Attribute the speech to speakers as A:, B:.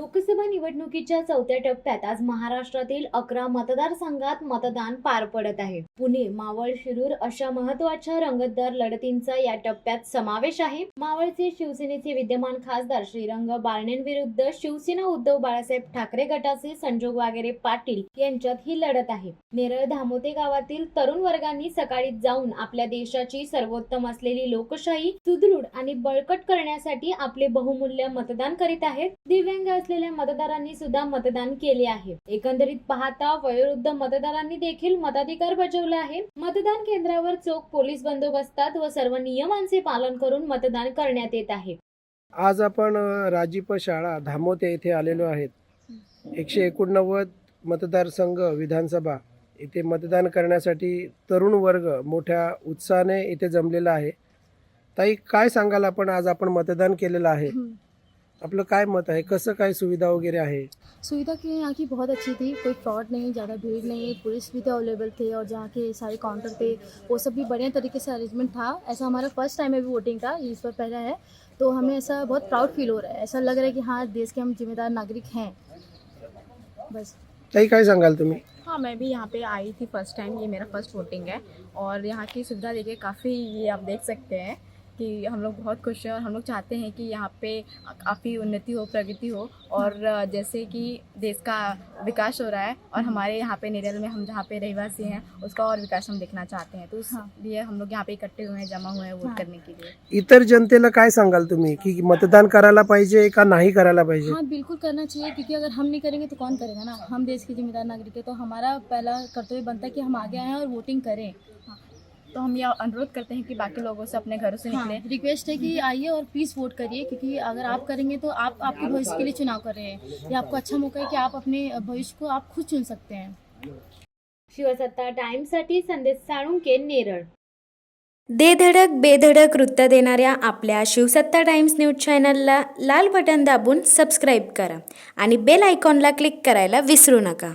A: लोकसभा निवडणुकीच्या चौथ्या टप्प्यात आज महाराष्ट्रातील 11 मतदारसंघात मतदान पार पडत आहे. पुणे, मावळ, शिरूर अशा महत्त्वाच्या रंगतदार लढतींचा या टप्प्यात समावेश आहे. मावळचे शिवसेनेचे विद्यमान खासदार श्रीरंग बारणेंविरुद्ध शिवसेना उद्धव बाळासाहेब ठाकरे गटाचे संजोग वागेरे पाटील यांच्यात ही लढत आहे. नेरळ धामोते गावातील तरुण वर्गांनी सकाळी जाऊन आपल्या देशाची सर्वोत्तम असलेली लोकशाही सुदृढ आणि बळकट करण्यासाठी आपले बहुमूल्य मतदान करीत आहेत. दिव्यांग असलेल्या मतदारांनी सुद्धा मतदान केले आहे. एकंदरीत पाहता वयोवृद्ध मतदारांनी देखील मताधिकार बजावला आहे. मतदान केंद्रावर चोख पोलीस बंदोबस्तात व सर्व नियमांचे पालन करून मतदान करण्यात येत आहे.
B: आज आपण राजीप शाळा धामोते येथे आलेलो आहेत. 189 मतदारसंघ विधानसभा येथे मतदान करण्यासाठी तरुण वर्ग मोठ्या उत्साहाने इथे जमलेला आहे. ताई, काय सांगाल आपण? आज आपण मतदान केलेलं आहे, आपलं काय मत आहे? कसं काय सुविधा वगैरह है?
C: सुविधा की यहाँ की बहुत अच्छी थी, कोई फ्रॉड नहीं, ज़्यादा भीड़ नहीं, पुलिस भी थे अवेलेबल थे और जहाँ के सारे काउंटर पे वो सब भी बढ़िया तरीके से अरेंजमेंट था. ऐसा हमारा फर्स्ट टाइम अभी वोटिंग का, इस पर पहला है, तो हमें ऐसा बहुत प्राउड फील हो रहा है. ऐसा लग रहा है कि हाँ, देश के हम जिम्मेदार नागरिक हैं. बस.
B: ताई, काय सांगाल तुम्ही?
D: हाँ, मैं भी यहाँ पे आई थी फर्स्ट टाइम, ये मेरा फर्स्ट वोटिंग है और यहाँ की सुविधा देखिए काफ़ी, ये आप देख सकते हैं कि हम लोग बहुत खुश हैं और हम लोग चाहते हैं कि यहाँ पे काफ़ी उन्नति हो, प्रगति हो और जैसे कि देश का विकास हो रहा है और हमारे यहाँ पे नेरल में हम जहाँ पे रहवासी हैं उसका और विकास हम देखना चाहते हैं. तो इसलिए हम लोग यहाँ पे इकट्ठे हुए हैं, जमा हुए हैं वोट करने के लिए.
B: इतर जनतेला काय सांगाल तुम्ही की मतदान करायला पाहिजे का नाही करायला पाहिजे?
C: हाँ, बिल्कुल करना चाहिए, क्योंकि अगर हम नहीं करेंगे तो कौन करेगा ना. हम देश के जिम्मेदार नागरिक है, तो हमारा पहला कर्तव्य बनता है कि हम आगे आएँ और वोटिंग करें.
D: तो हम ये अनुरोध करते हैं कि बाकी लोगों से अपने घरों से निकलें.
C: रिक्वेस्ट है कि आइए और प्लीज़ वोट करिए, क्योंकि अगर आप करेंगे तो आप आपके भविष्य के लिए चुनाव कर रहे हैं. ये आपको अच्छा मौका है कि आप अपने भविष्य को आप खुद चुन सकते हैं.
A: शिवसत्ता टाइम्ससाठी संदेश साळुंके, नेरळ.
E: दे धडक बेधडक वृत्त देणाऱ्या आपल्या शिवसत्ता टाइम्स न्यूज चॅनलला लाल बटन दाबून सबस्क्राईब करा आणि बेल आयकॉनला क्लिक करायला विसरू नका.